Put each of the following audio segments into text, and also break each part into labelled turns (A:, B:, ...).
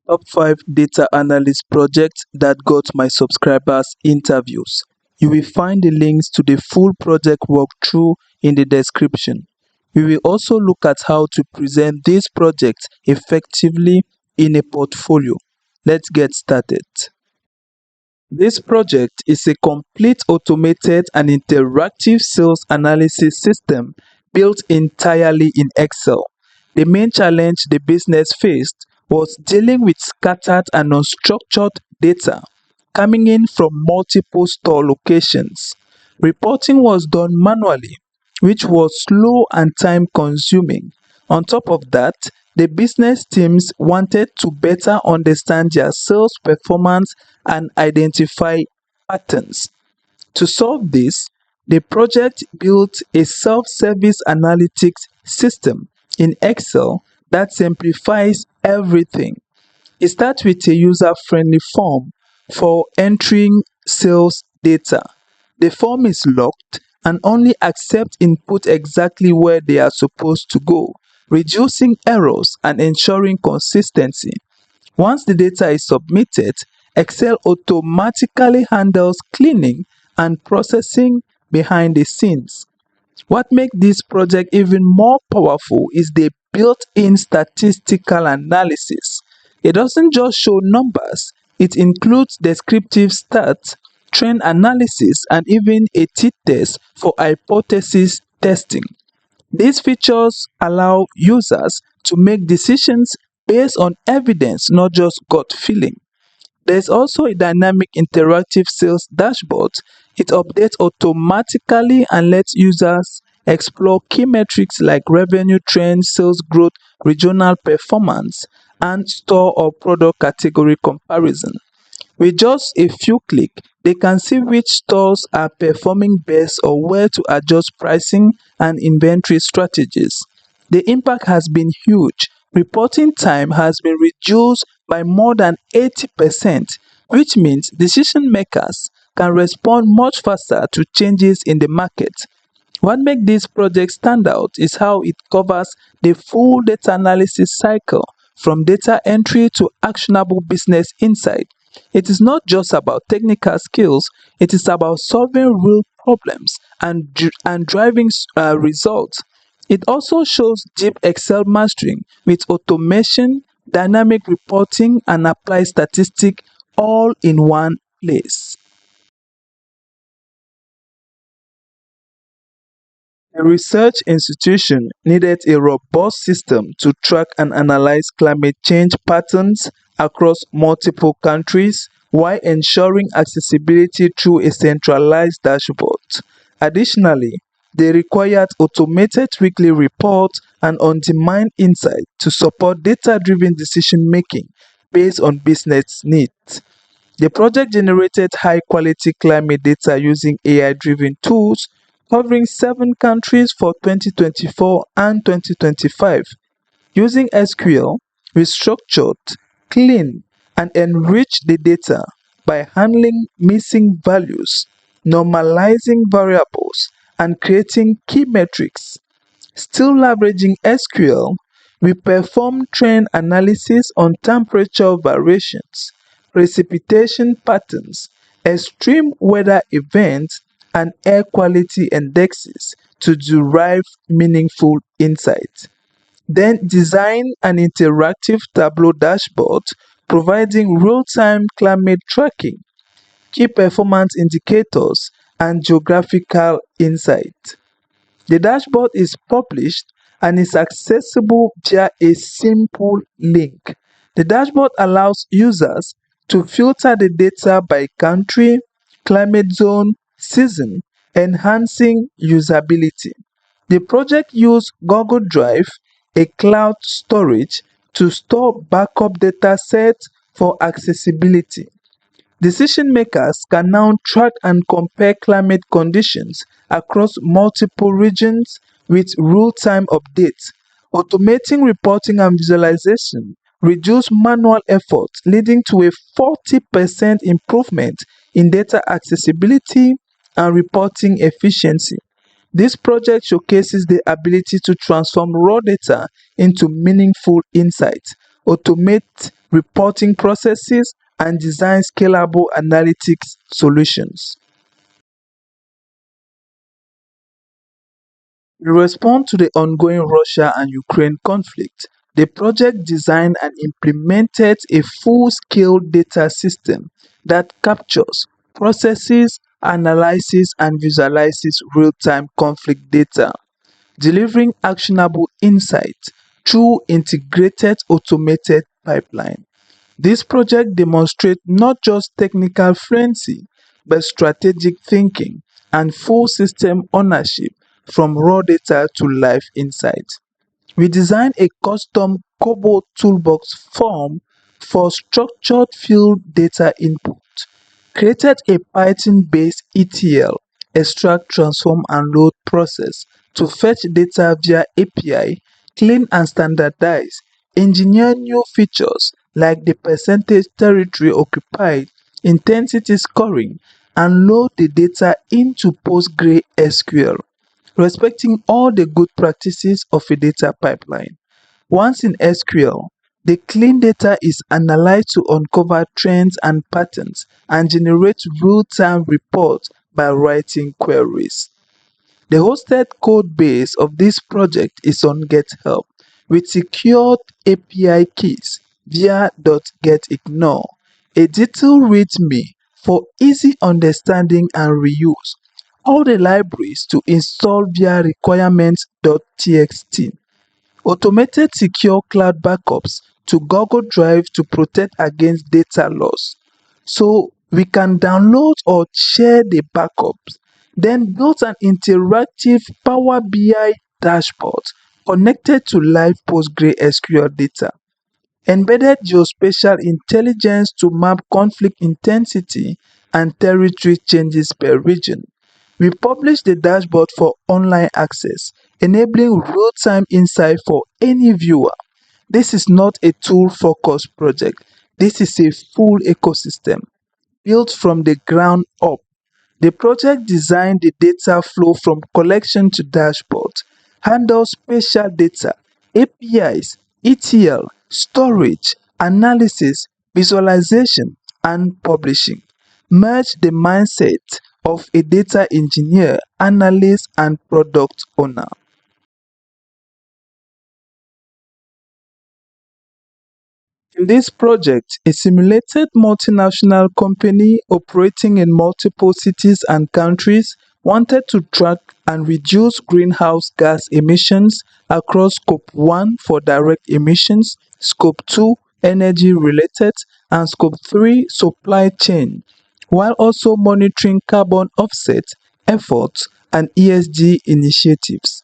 A: Top 5 data analyst projects that got my subscribers interviews. You will find the links to the full project walkthrough in the description. We will also look at how to present these projects effectively in a portfolio. Let's get started. This project is a complete automated and interactive sales analysis system built entirely in Excel. The main challenge the business faced was dealing with scattered and unstructured data coming in from multiple store locations. Reporting was done manually, which was slow and time consuming. On top of that, the business teams wanted to better understand their sales performance and identify patterns. To solve this, the project built a self-service analytics system in Excel that simplifies everything. It starts with a user-friendly form for entering sales data. The form is locked and only accepts input exactly where they are supposed to go, reducing errors and ensuring consistency. Once the data is submitted, Excel automatically handles cleaning and processing behind the scenes. What makes this project even more powerful is the built-in statistical analysis. It doesn't just show numbers, it includes descriptive stats, trend analysis, and even a t-test for hypothesis testing. These features allow users to make decisions based on evidence, not just gut feeling. There's also a dynamic interactive sales dashboard. It updates automatically and lets users explore key metrics like revenue trends, sales growth, regional performance, and store or product category comparison. With just a few clicks, they can see which stores are performing best or where to adjust pricing and inventory strategies. The impact has been huge. Reporting time has been reduced by more than 80%, which means decision makers can respond much faster to changes in the market. What makes this project stand out is how it covers the full data analysis cycle from data entry to actionable business insight. It is not just about technical skills, it is about solving real problems and driving results. It also shows deep Excel mastering with automation, dynamic reporting, and applied statistics all in one place. The research institution needed a robust system to track and analyze climate change patterns across multiple countries while ensuring accessibility through a centralized dashboard. Additionally, they required automated weekly reports and on-demand insight to support data-driven decision-making based on business needs. The project generated high-quality climate data using AI-driven tools covering 7 countries for 2024 and 2025. Using SQL, we structured, cleaned, and enriched the data by handling missing values, normalizing variables, and creating key metrics. Still leveraging SQL, we perform trend analysis on temperature variations, precipitation patterns, extreme weather events, and air quality indexes to derive meaningful insights. Then design an interactive Tableau dashboard providing real-time climate tracking, key performance indicators, and geographical insight. The dashboard is published and is accessible via a simple link. The dashboard allows users to filter the data by country, climate zone, season, enhancing usability. The project used Google Drive, a cloud storage, to store backup data sets for accessibility. Decision makers can now track and compare climate conditions across multiple regions with real-time updates. Automating reporting and visualization reduce manual effort, leading to a 40% improvement in data accessibility and reporting efficiency. This project showcases the ability to transform raw data into meaningful insights, automate reporting processes, and design scalable analytics solutions. In response to the ongoing Russia and Ukraine conflict, the project designed and implemented a full-scale data system that captures, processes, analyzes, and visualizes real-time conflict data, delivering actionable insights through integrated automated pipeline. This project demonstrates not just technical fluency, but strategic thinking and full system ownership from raw data to live insights. We designed a custom Cobalt toolbox form for structured field data input, created a Python-based ETL extract, transform, and load process to fetch data via API, clean and standardize, engineer new features like the percentage territory occupied, intensity scoring, and load the data into PostgreSQL, respecting all the good practices of a data pipeline. Once in SQL, the clean data is analyzed to uncover trends and patterns and generate real-time reports by writing queries. The hosted code base of this project is on GitHub with secured API keys via .getignore, a detailed README for easy understanding and reuse. All the libraries to install via requirements.txt. Automated secure cloud backups to Google Drive to protect against data loss. So we can download or share the backups. Then built an interactive Power BI dashboard connected to live PostgreSQL data. Embedded geospatial intelligence to map conflict intensity and territory changes per region. We publish the dashboard for online access, enabling real-time insight for any viewer. This is not a tool-focused project. This is a full ecosystem built from the ground up. The project designed the data flow from collection to dashboard, handles spatial data, APIs, ETL, storage, analysis, visualization, and publishing. Merge the mindset of a data engineer, analyst, and product owner. In this project, a simulated multinational company operating in multiple cities and countries wanted to track and reduce greenhouse gas emissions across Scope 1 for direct emissions, Scope 2 energy related, and Scope 3 supply chain, while also monitoring carbon offset efforts and ESG initiatives.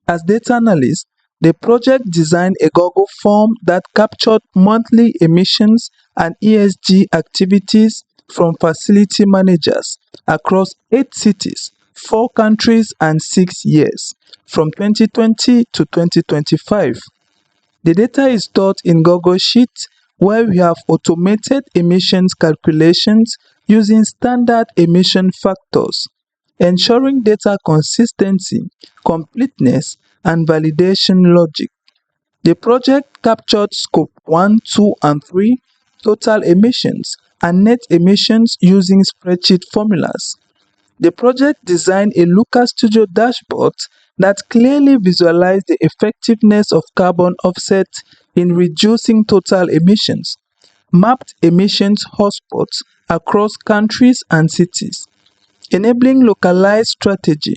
A: As data analyst, the project designed a Google form that captured monthly emissions and ESG activities from facility managers across 8 cities, 4 countries, and 6 years, from 2020 to 2025. The data is stored in Google Sheets where we have automated emissions calculations using standard emission factors, ensuring data consistency, completeness, and validation logic. The project captured Scope 1, 2, and 3, total emissions, and net emissions using spreadsheet formulas. The project designed a Looker Studio dashboard that clearly visualized the effectiveness of carbon offset in reducing total emissions, mapped emissions hotspots across countries and cities, enabling localized strategy,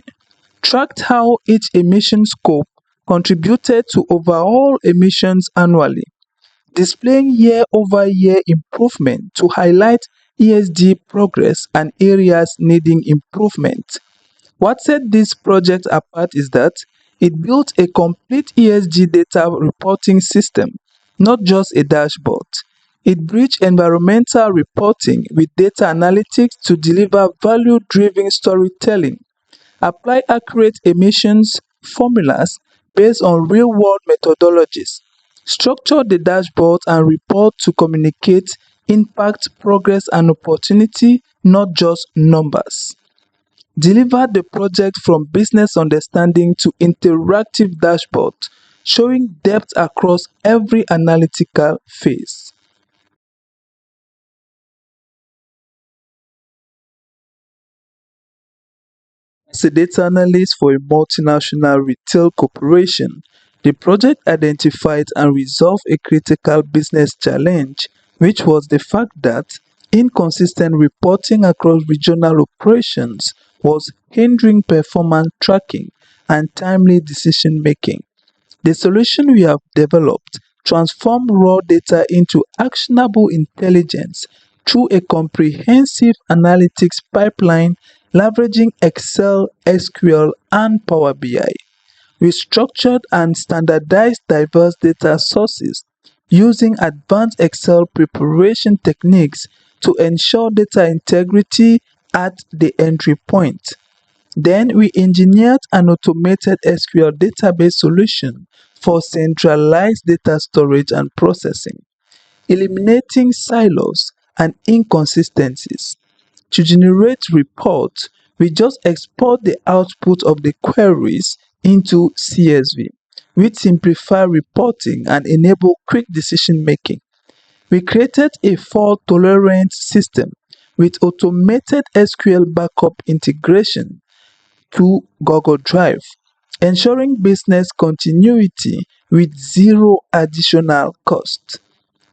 A: tracked how each emission scope contributed to overall emissions annually, displaying year-over-year improvement to highlight ESG progress and areas needing improvement. What set this project apart is that it built a complete ESG data reporting system, not just a dashboard. It bridged environmental reporting with data analytics to deliver value-driven storytelling, apply accurate emissions formulas based on real-world methodologies, structure the dashboard and report to communicate impact, progress, and opportunity, not just numbers. Deliver the project from business understanding to interactive dashboard, showing depth across every analytical phase. As a data analyst for a multinational retail corporation, the project identified and resolved a critical business challenge, which was the fact that inconsistent reporting across regional operations was hindering performance tracking and timely decision making. The solution we have developed transforms raw data into actionable intelligence through a comprehensive analytics pipeline leveraging Excel, SQL, and Power BI. We structured and standardized diverse data sources using advanced Excel preparation techniques to ensure data integrity at the entry point. Then we engineered an automated SQL database solution for centralized data storage and processing, eliminating silos and inconsistencies. To generate reports, we just export the output of the queries into CSV, which simplify reporting and enable quick decision making. We created a fault-tolerant system with automated SQL backup integration to Google Drive, ensuring business continuity with zero additional cost.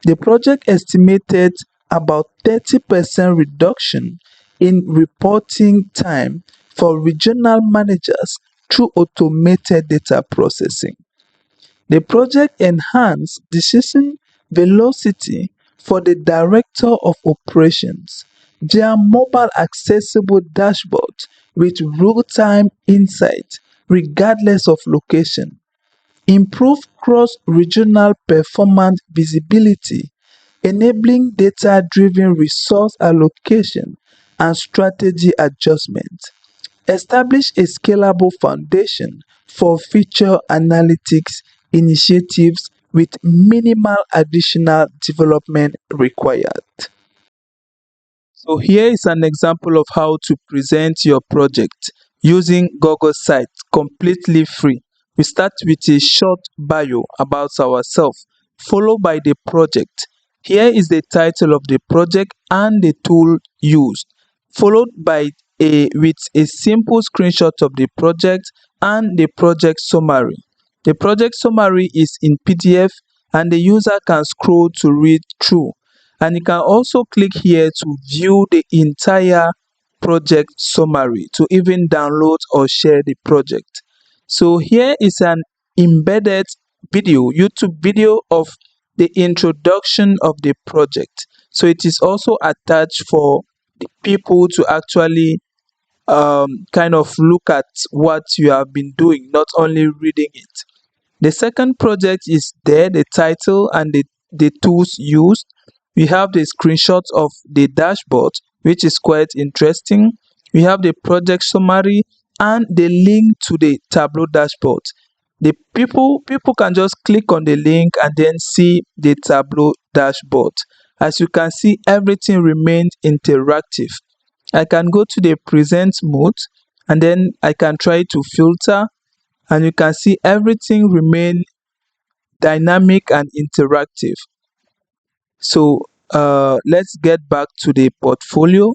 A: The project estimated about 30% reduction in reporting time for regional managers through automated data processing. The project enhanced decision velocity for the Director of Operations via mobile accessible dashboards with real-time insight regardless of location, improved cross-regional performance visibility, enabling data-driven resource allocation and strategy adjustment, establish a scalable foundation for future analytics initiatives with minimal additional development required. So here is an example of how to present your project using Google Sites completely free. We start with a short bio about ourselves, followed by the project. Here is the title of the project and the tool used, followed by a simple screenshot of the project and the project summary. The project summary is in PDF and the user can scroll to read through, and you can also click here to view the entire project summary to even download or share the project. So here is an embedded video, YouTube video of the introduction of the project. So it is also attached for the people to actually kind of look at what you have been doing, not only reading it. The second project is there, the title and the tools used. We have the screenshot of the dashboard, which is quite interesting. We have the project summary and the link to the Tableau dashboard. The people can just click on the link and then see the Tableau dashboard. As you can see, everything remains interactive. I can go to the present mode and then I can try to filter, and you can see everything remain dynamic and interactive. So let's get back to the portfolio.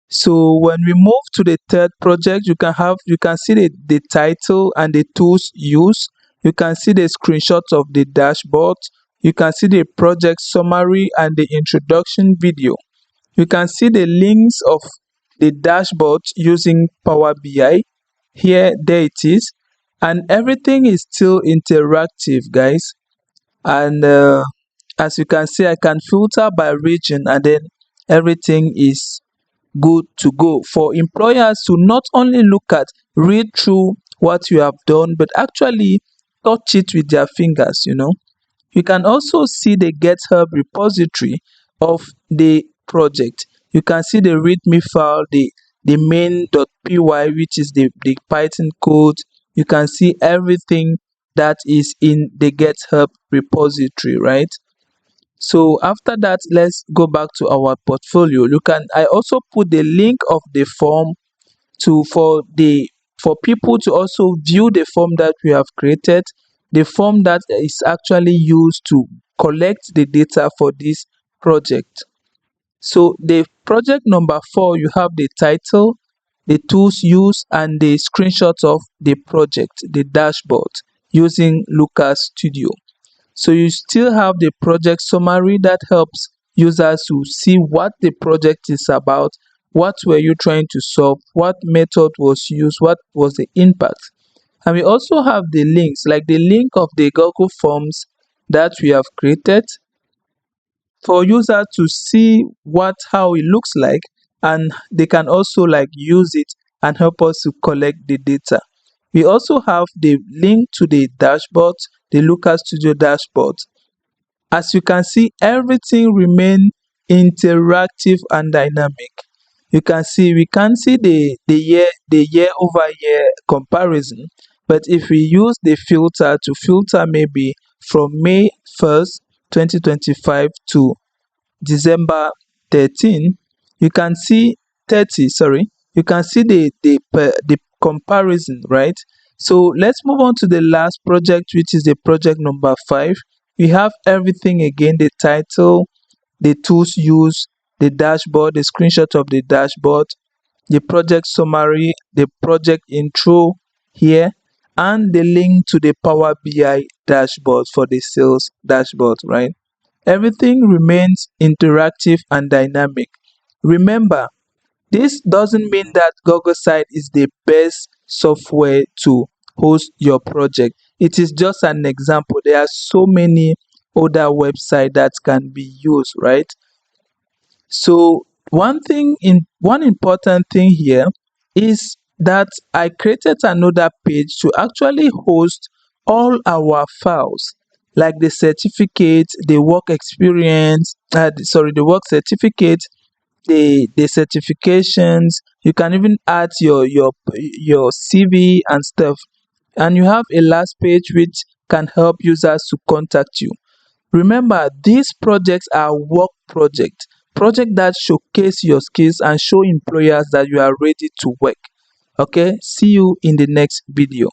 A: So when we move to the third project, you can see the title and the tools used. You can see the screenshots of the dashboard. You can see the project summary and the introduction video. You can see the links of the dashboard using Power BI. Here, there it is, and everything is still interactive, guys. And as you can see, I can filter by region and then everything is good to go for employers to not only look at, read through what you have done, but actually touch it with their fingers. You can also see the GitHub repository of the project. You can see the readme file, the main.py, which is the Python code. You can see everything that is in the GitHub repository, right? So after that, let's go back to our portfolio. I also put the link of the form to for people to also view the form that we have created, the form that is actually used to collect the data for this project. So the project number 4, you have the title, the tools used, and the screenshots of the project, the dashboard, using Lucas Studio. So you still have the project summary that helps users to see what the project is about, what were you trying to solve, what method was used, what was the impact. And we also have the links, like the link of the Google Forms that we have created for users to see how it looks like, and they can also like use it and help us to collect the data. We also have the link to the dashboard, the Lucas Studio dashboard. As you can see, everything remain interactive and dynamic. You can see, we can see the year over year comparison, but if we use the filter to filter maybe from May 1st 2025 to December 13, you can see 30, sorry, you can see the comparison, right? So let's move on to the last project, which is the project number 5. We have everything again: the title, the tools used, the dashboard, the screenshot of the dashboard, the project summary, the project intro here, and the link to the Power BI dashboard for the sales dashboard, right? Everything remains interactive and dynamic. Remember, this doesn't mean that Google Site is the best software to host your project. It is just an example. There are so many other websites that can be used, right? So one important thing here is that I created another page to actually host all our files, like the certificate, the work experience, the work certificate, the certifications. You can even add your CV and stuff. And you have a last page which can help users to contact you. Remember, these projects are work projects that showcase your skills and show employers that you are ready to work. Okay, see you in the next video.